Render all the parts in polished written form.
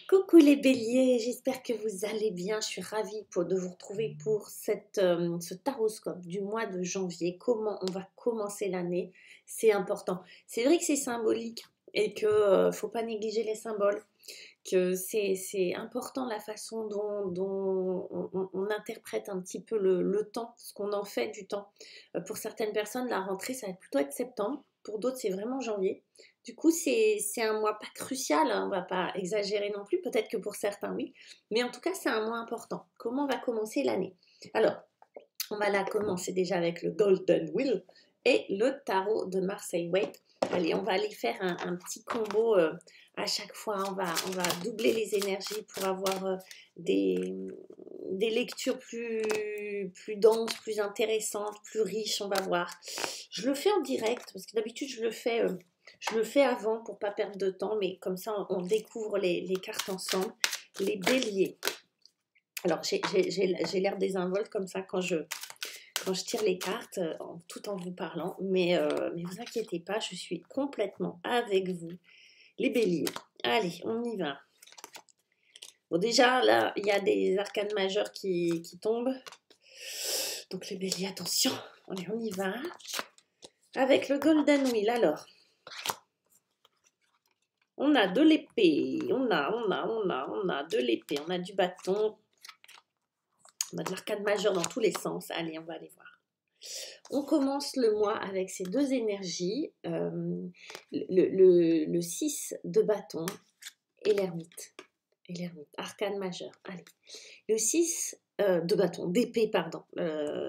Coucou les béliers, j'espère que vous allez bien. Je suis ravie de vous retrouver pour ce taroscope du mois de janvier. Comment on va commencer l'année, c'est important. C'est vrai que c'est symbolique et que faut pas négliger les symboles, que c'est important la façon dont on interprète un petit peu le temps, ce qu'on en fait du temps. Pour certaines personnes, la rentrée, ça va plutôt être septembre. Pour d'autres, c'est vraiment janvier. Du coup, c'est un mois pas crucial, hein, on va pas exagérer non plus, peut-être que pour certains, oui. Mais en tout cas, c'est un mois important. Comment va commencer l'année? Alors, on va la commencer déjà avec le Golden Wheel et le tarot de Marseille Waite. Allez, on va aller faire un petit combo à chaque fois. On va doubler les énergies pour avoir des lectures plus denses, plus intéressantes, plus riches. On va voir. Je le fais en direct parce que d'habitude je le fais avant pour pas perdre de temps, mais comme ça on découvre les cartes ensemble. Les béliers. Alors j'ai l'air désinvolte comme ça quand je tire les cartes, tout en vous parlant, mais vous inquiétez pas, je suis complètement avec vous, les béliers. Allez, on y va. Bon, déjà, là, il y a des arcanes majeures qui tombent. Donc les béliers, attention. Allez, on y va. Avec le Golden Wheel, alors. On a de l'épée, on a de l'épée, on a du bâton, on a de l'arcane majeure dans tous les sens. Allez, on va aller voir. On commence le mois avec ces deux énergies, le 6 de bâton et l'ermite. Arcane majeur. Allez. Le 6 de bâton, d'épée, pardon.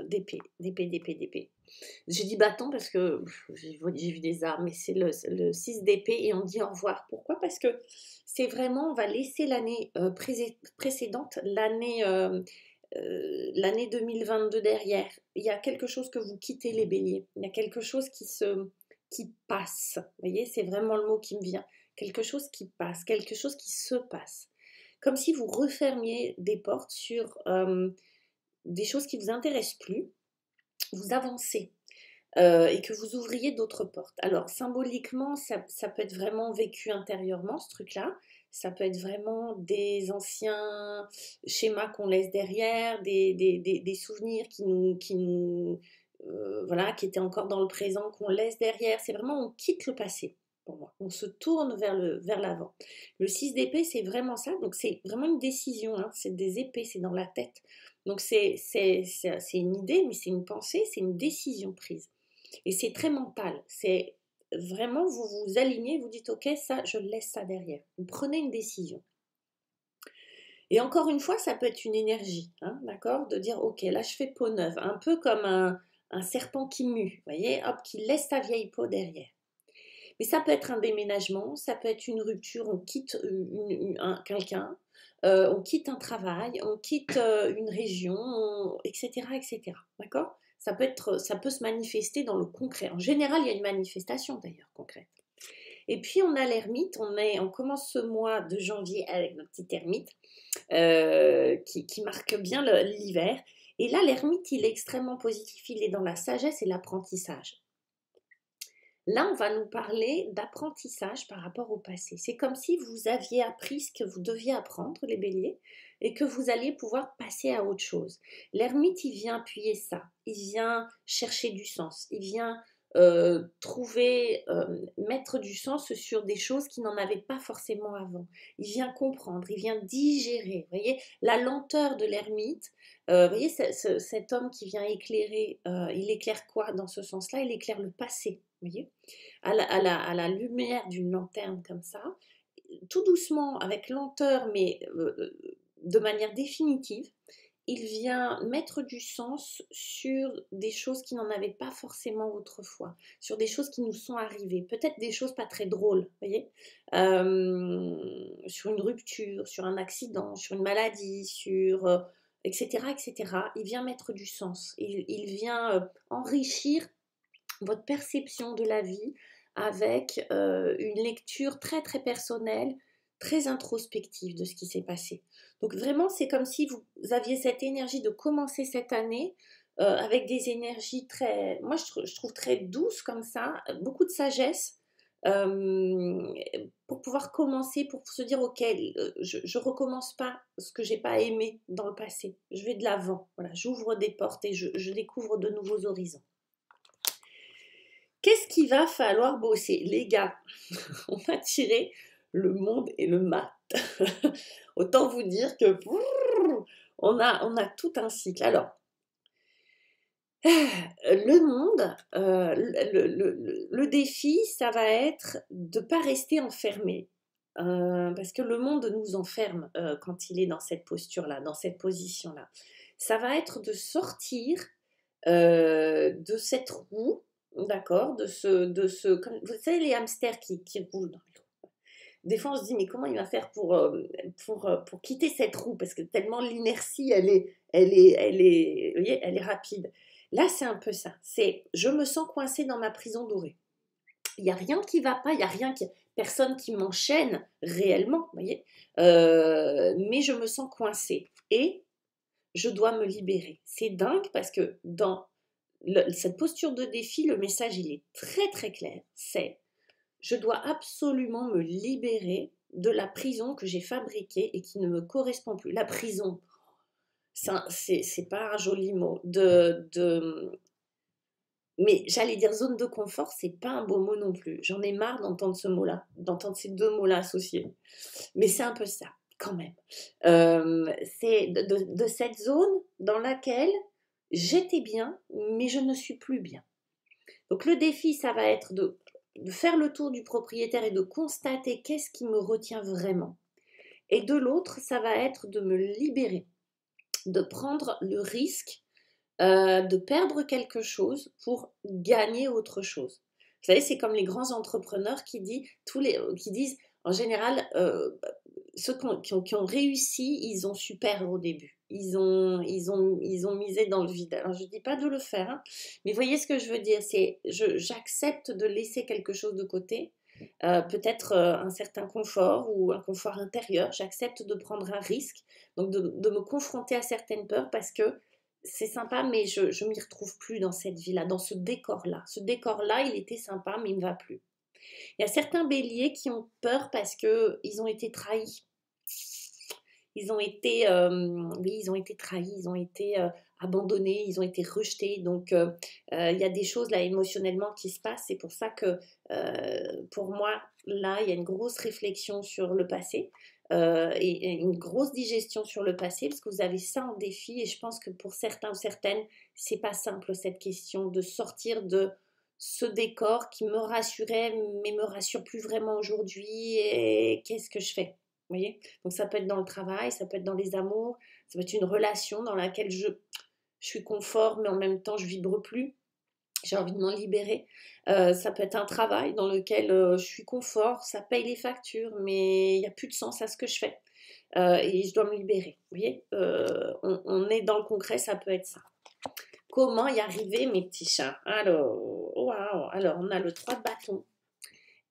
D'épée. J'ai dit bâton parce que j'ai vu des armes, mais c'est le 6 d'épée et on dit au revoir. Pourquoi? Parce que c'est vraiment, on va laisser l'année précédente, l'année 2022 derrière. Il y a quelque chose que vous quittez les béliers. Il y a quelque chose qui passe. Vous voyez, c'est vraiment le mot qui me vient. Quelque chose qui passe, quelque chose qui se passe. Comme si vous refermiez des portes sur des choses qui ne vous intéressent plus. Vous avancez. Et que vous ouvriez d'autres portes. Alors, symboliquement, ça peut être vraiment vécu intérieurement, ce truc-là. Ça peut être vraiment des anciens schémas qu'on laisse derrière, des souvenirs voilà, qui étaient encore dans le présent, qu'on laisse derrière. C'est vraiment, on quitte le passé, pour moi. On se tourne vers l'avant. Le 6 d'épée, c'est vraiment ça. Donc, c'est vraiment une décision. Hein. C'est des épées, c'est dans la tête. Donc, c'est une idée, mais c'est une pensée, c'est une décision prise. Et c'est très mental. C'est vraiment, vous vous alignez, vous dites, ok, ça, je laisse ça derrière. Vous prenez une décision. Et encore une fois, ça peut être une énergie, hein, d'accord? De dire, ok, là, je fais peau neuve. Un peu comme un serpent qui mue, vous voyez, hop, qui laisse sa vieille peau derrière. Mais ça peut être un déménagement, ça peut être une rupture, on quitte quelqu'un, on quitte un travail, on quitte une région, etc., etc. D'accord? Ça peut se manifester dans le concret. En général, il y a une manifestation d'ailleurs concrète. Et puis on a l'ermite, on commence ce mois de janvier avec notre petite ermite qui marque bien l'hiver. Et là, l'ermite, il est extrêmement positif, il est dans la sagesse et l'apprentissage. Là, on va nous parler d'apprentissage par rapport au passé. C'est comme si vous aviez appris ce que vous deviez apprendre, les béliers, et que vous alliez pouvoir passer à autre chose. L'ermite, il vient appuyer ça. Il vient chercher du sens. Il vient mettre du sens sur des choses qui n'en avaient pas forcément avant. Il vient comprendre, il vient digérer. Vous voyez, la lenteur de l'ermite, vous voyez, cet homme qui vient éclairer, il éclaire quoi dans ce sens-là? Il éclaire le passé. Vous voyez, à la lumière d'une lanterne comme ça, tout doucement, avec lenteur, mais de manière définitive, il vient mettre du sens sur des choses qui n'en avaient pas forcément autrefois, sur des choses qui nous sont arrivées, peut-être des choses pas très drôles, vous voyez, sur une rupture, sur un accident, sur une maladie, sur etc., etc. Il vient mettre du sens, il vient enrichir votre perception de la vie avec une lecture très très personnelle, très introspective de ce qui s'est passé. Donc vraiment, c'est comme si vous aviez cette énergie de commencer cette année avec des énergies très, moi je trouve très douces comme ça, beaucoup de sagesse, euh, pour pouvoir commencer, pour se dire, ok, je recommence pas ce que j'ai pas aimé dans le passé. Je vais de l'avant. Voilà, j'ouvre des portes et je découvre de nouveaux horizons. Qu'est-ce qu'il va falloir bosser? Les gars, on a tiré le monde et le mat. Autant vous dire que on a tout un cycle. Alors, le monde, le défi, ça va être de ne pas rester enfermé. Parce que le monde nous enferme quand il est dans cette posture-là, dans cette position-là. Ça va être de sortir de cette roue, d'accord, comme, vous savez, les hamsters qui roulent dans les roues. Des fois, on se dit, mais comment il va faire pour quitter cette roue? Parce que tellement l'inertie, vous voyez, elle est rapide. Là, c'est un peu ça. C'est, je me sens coincée dans ma prison dorée. Il n'y a rien qui va pas, il n'y a personne qui m'enchaîne réellement, vous voyez. Mais je me sens coincée. Et je dois me libérer. C'est dingue parce que dans cette posture de défi, le message, il est très très clair. C'est, je dois absolument me libérer de la prison que j'ai fabriquée et qui ne me correspond plus. La prison, c'est pas un joli mot. Mais j'allais dire zone de confort, c'est pas un beau mot non plus. J'en ai marre d'entendre ce mot-là, d'entendre ces deux mots-là associés. Mais c'est un peu ça, quand même. C'est de cette zone dans laquelle j'étais bien, mais je ne suis plus bien. Donc le défi, ça va être de faire le tour du propriétaire et de constater qu'est-ce qui me retient vraiment. Et de l'autre, ça va être de me libérer, de prendre le risque de perdre quelque chose pour gagner autre chose. Vous savez, c'est comme les grands entrepreneurs qui disent, en général, ceux qui ont réussi, ils ont su perdre au début. Ils ont misé dans le vide. Alors, je ne dis pas de le faire, hein, mais voyez ce que je veux dire, c'est j'accepte de laisser quelque chose de côté, peut-être un certain confort ou un confort intérieur. J'accepte de prendre un risque, donc de me confronter à certaines peurs parce que c'est sympa, mais je ne m'y retrouve plus dans cette vie-là, dans ce décor-là. Ce décor-là, il était sympa, mais il ne me va plus. Il y a certains béliers qui ont peur parce qu'ils ont été trahis. Oui, ils ont été trahis, ils ont été abandonnés, ils ont été rejetés. Donc, il y a des choses là émotionnellement qui se passent. C'est pour ça que, pour moi, là, il y a une grosse réflexion sur le passé. Et une grosse digestion sur le passé, parce que vous avez ça en défi, et je pense que pour certains ou certaines, c'est pas simple cette question de sortir de ce décor qui me rassurait, mais me rassure plus vraiment aujourd'hui, et qu'est-ce que je fais? Vous voyez? Donc ça peut être dans le travail, ça peut être dans les amours, ça peut être une relation dans laquelle je suis confort, mais en même temps je vibre plus. J'ai envie de m'en libérer. Ça peut être un travail dans lequel je suis confort, ça paye les factures, mais il n'y a plus de sens à ce que je fais. Et je dois me libérer. Vous voyez, on est dans le concret, ça peut être ça. Comment y arriver, mes petits chats? Alors, waouh! Alors, on a le 3 de bâton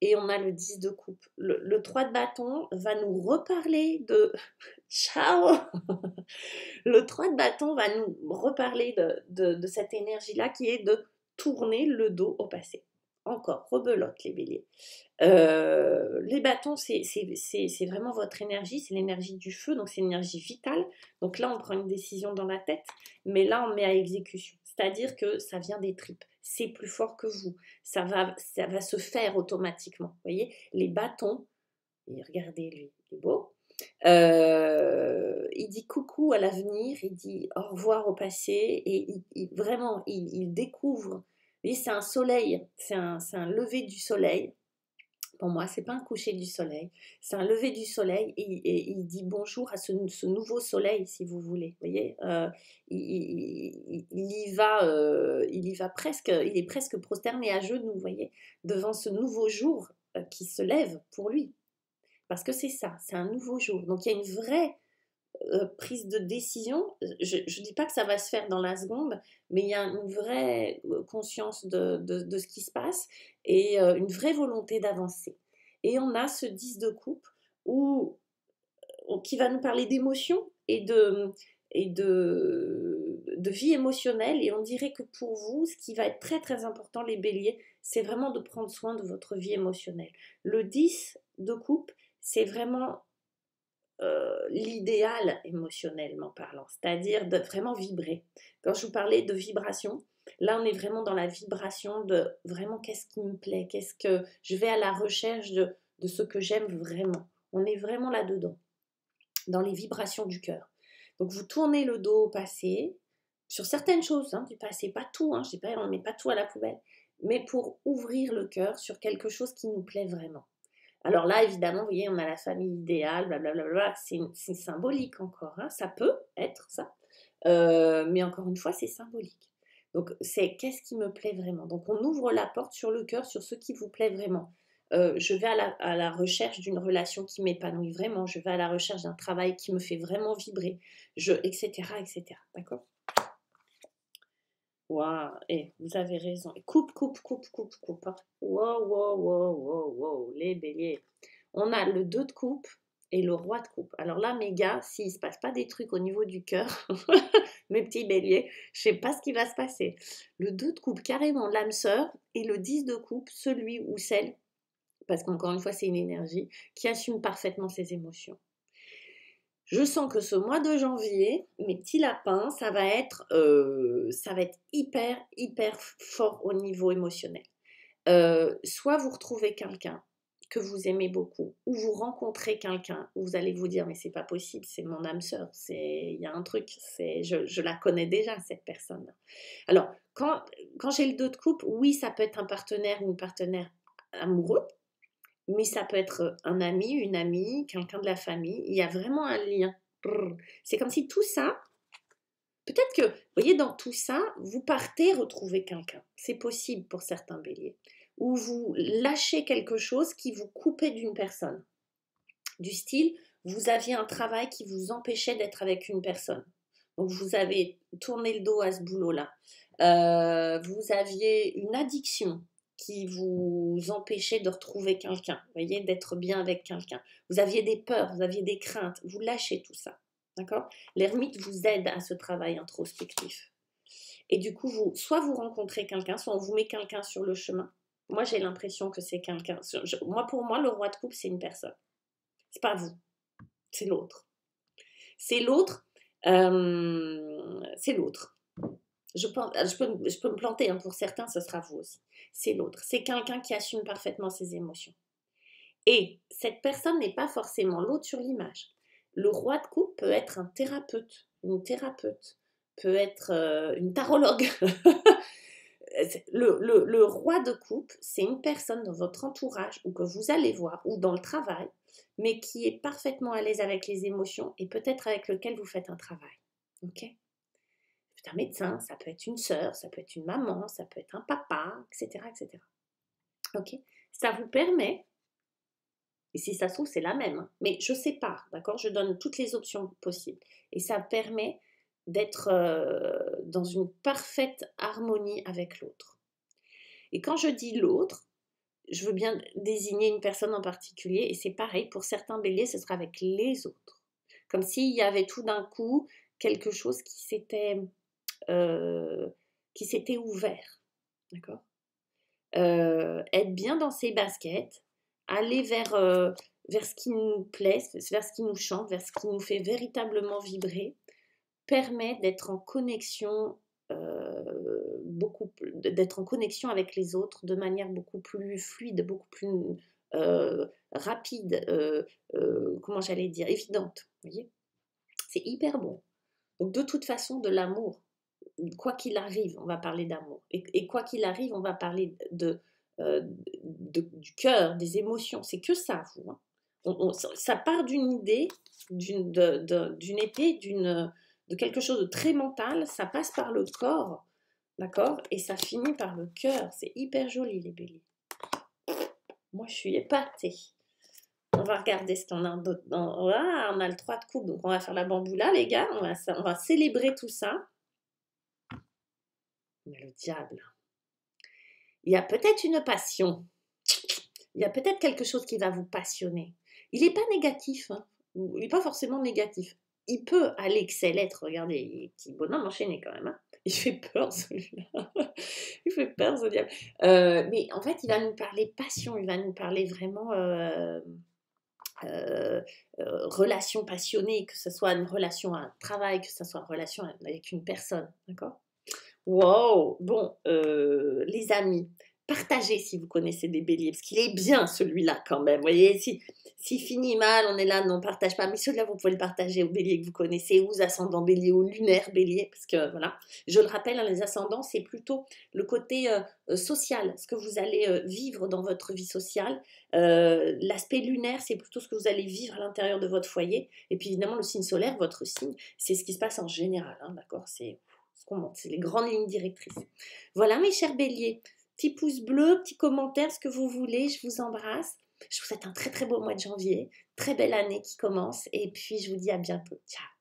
et on a le 10 de coupe. Le 3 de bâton va nous reparler de... Ciao! Le 3 de bâton va nous reparler de cette énergie-là qui est de tourner le dos au passé. Encore, rebelote les béliers. Les bâtons, c'est vraiment votre énergie, c'est l'énergie du feu, donc c'est l'énergie vitale. Donc là, on prend une décision dans la tête, mais là, on met à exécution. C'est-à-dire que ça vient des tripes, c'est plus fort que vous, ça va se faire automatiquement. Vous voyez, les bâtons, et regardez lui, il est beau. Il dit coucou à l'avenir, il dit au revoir au passé, et vraiment, il découvre. Vous voyez, c'est un soleil, c'est un lever du soleil. Pour moi, c'est pas un coucher du soleil, c'est un lever du soleil et il dit bonjour à ce nouveau soleil, si vous voulez. Vous voyez, il y va presque, il est presque prosterné à genoux, vous voyez, devant ce nouveau jour qui se lève pour lui. Parce que c'est ça, c'est un nouveau jour. Donc il y a une vraie prise de décision. Je ne dis pas que ça va se faire dans la seconde, mais il y a une vraie conscience de ce qui se passe et une vraie volonté d'avancer. Et on a ce 10 de coupe qui va nous parler d'émotion et de vie émotionnelle et on dirait que pour vous, ce qui va être très très important les béliers, c'est vraiment de prendre soin de votre vie émotionnelle. Le 10 de coupe, c'est vraiment l'idéal émotionnellement parlant, c'est-à-dire de vraiment vibrer. Quand je vous parlais de vibration, là on est vraiment dans la vibration de vraiment qu'est-ce qui me plaît, qu'est-ce que je vais à la recherche de ce que j'aime vraiment. On est vraiment là-dedans, dans les vibrations du cœur. Donc vous tournez le dos au passé, sur certaines choses du passé, pas tout, je dis pas, on ne met pas tout à la poubelle, mais pour ouvrir le cœur sur quelque chose qui nous plaît vraiment. Alors là, évidemment, vous voyez, on a la famille idéale, blablabla, c'est symbolique encore, ça peut être ça, mais encore une fois, c'est symbolique. Donc, c'est qu'est-ce qui me plaît vraiment. Donc, on ouvre la porte sur le cœur, sur ce qui vous plaît vraiment. Je vais à la recherche d'une relation qui m'épanouit vraiment, je vais à la recherche d'un travail qui me fait vraiment vibrer, etc., etc. D'accord? Waouh, vous avez raison. Coupe. Wow, wow, wow, wow, wow, les béliers. On a le 2 de coupe et le roi de coupe. Alors là, mes gars, s'il ne se passe pas des trucs au niveau du cœur, mes petits béliers, je ne sais pas ce qui va se passer. Le 2 de coupe, carrément l'âme sœur, et le 10 de coupe, celui ou celle, parce qu'encore une fois, c'est une énergie, qui assume parfaitement ses émotions. Je sens que ce mois de janvier, mes petits lapins, ça va être hyper, hyper fort au niveau émotionnel. Soit vous retrouvez quelqu'un que vous aimez beaucoup, ou vous rencontrez quelqu'un où vous allez vous dire mais c'est pas possible, c'est mon âme sœur, il y a un truc, je la connais déjà cette personne. Alors quand j'ai le 2 de coupe, oui ça peut être un partenaire ou une partenaire amoureux, mais ça peut être un ami, une amie, quelqu'un de la famille. Il y a vraiment un lien. C'est comme si tout ça, peut-être que, vous voyez, dans tout ça, vous partez retrouver quelqu'un. C'est possible pour certains béliers. Ou vous lâchez quelque chose qui vous coupait d'une personne. Du style, vous aviez un travail qui vous empêchait d'être avec une personne. Donc vous avez tourné le dos à ce boulot-là. Vous aviez une addiction qui vous empêchait de retrouver quelqu'un, vous voyez, d'être bien avec quelqu'un. Vous aviez des peurs, vous aviez des craintes, vous lâchez tout ça, d'accord? L'ermite vous aide à ce travail introspectif. Et du coup, soit vous rencontrez quelqu'un, soit on vous met quelqu'un sur le chemin. Moi, j'ai l'impression que c'est quelqu'un. Pour moi, le roi de coupe, c'est une personne. C'est pas vous, c'est l'autre. C'est l'autre. C'est l'autre. Je peux me planter, pour certains, ce sera vous aussi. C'est l'autre. C'est quelqu'un qui assume parfaitement ses émotions. Et cette personne n'est pas forcément l'autre sur l'image. Le roi de coupe peut être un thérapeute, une thérapeute, peut être une tarologue. Le roi de coupe, c'est une personne dans votre entourage ou que vous allez voir ou dans le travail, mais qui est parfaitement à l'aise avec les émotions et peut-être avec lequel vous faites un travail. Ok ? C'est un médecin, ça peut être une sœur, ça peut être une maman, ça peut être un papa, etc. etc. Ok ? Ça vous permet, et si ça se trouve c'est la même, mais je sépare, d'accord ? Je donne toutes les options possibles. Et ça permet d'être dans une parfaite harmonie avec l'autre. Et quand je dis l'autre, je veux bien désigner une personne en particulier, et c'est pareil, pour certains béliers, ce sera avec les autres. Comme s'il y avait tout d'un coup quelque chose qui s'était ouvert, d'accord ? Être bien dans ses baskets, aller vers ce qui nous plaît, vers ce qui nous chante, vers ce qui nous fait véritablement vibrer, permet d'être en connexion d'être en connexion avec les autres de manière beaucoup plus fluide, beaucoup plus rapide, comment j'allais dire, évidente, vous voyez ? C'est hyper bon. Donc de toute façon, de l'amour, quoi qu'il arrive, on va parler d'amour. Et quoi qu'il arrive, on va parler du cœur, des émotions. C'est que ça, vous. Ça part d'une idée, d'une épée, de quelque chose de très mental. Ça passe par le corps, d'accord ? Et ça finit par le cœur. C'est hyper joli, les béliers. Moi, je suis épatée. On va regarder ce qu'on a d'autre. Voilà, on a le 3 de coupe, donc on va faire la bamboula, les gars. On va célébrer tout ça. Mais le diable, il y a peut-être une passion. Il y a peut-être quelque chose qui va vous passionner. Il n'est pas négatif. Il n'est pas forcément négatif. il peut aller excel être, regardez, il est petit bonhomme enchaîné quand même, hein. Il fait peur celui-là. Il fait peur ce diable. Mais en fait, il va nous parler passion, il va nous parler vraiment euh, relation passionnée, que ce soit une relation à un travail, que ce soit une relation avec une personne, d'accord? Wow! Bon, les amis, partagez si vous connaissez des béliers, parce qu'il est bien celui-là quand même. Vous voyez, s'il finit mal, on est là, non, partage pas. Mais celui-là, vous pouvez le partager aux béliers que vous connaissez, aux ascendants béliers, aux lunaires béliers, parce que voilà. Je le rappelle, hein, les ascendants, c'est plutôt le côté social, ce que vous allez vivre dans votre vie sociale. L'aspect lunaire, c'est plutôt ce que vous allez vivre à l'intérieur de votre foyer. Et puis évidemment, le signe solaire, votre signe, c'est ce qui se passe en général, hein, d'accord? C'est ce qu'on monte, c'est les grandes lignes directrices. Voilà mes chers béliers, petit pouce bleu, petit commentaire, ce que vous voulez, je vous embrasse. Je vous souhaite un très très beau mois de janvier, très belle année qui commence et puis je vous dis à bientôt. Ciao.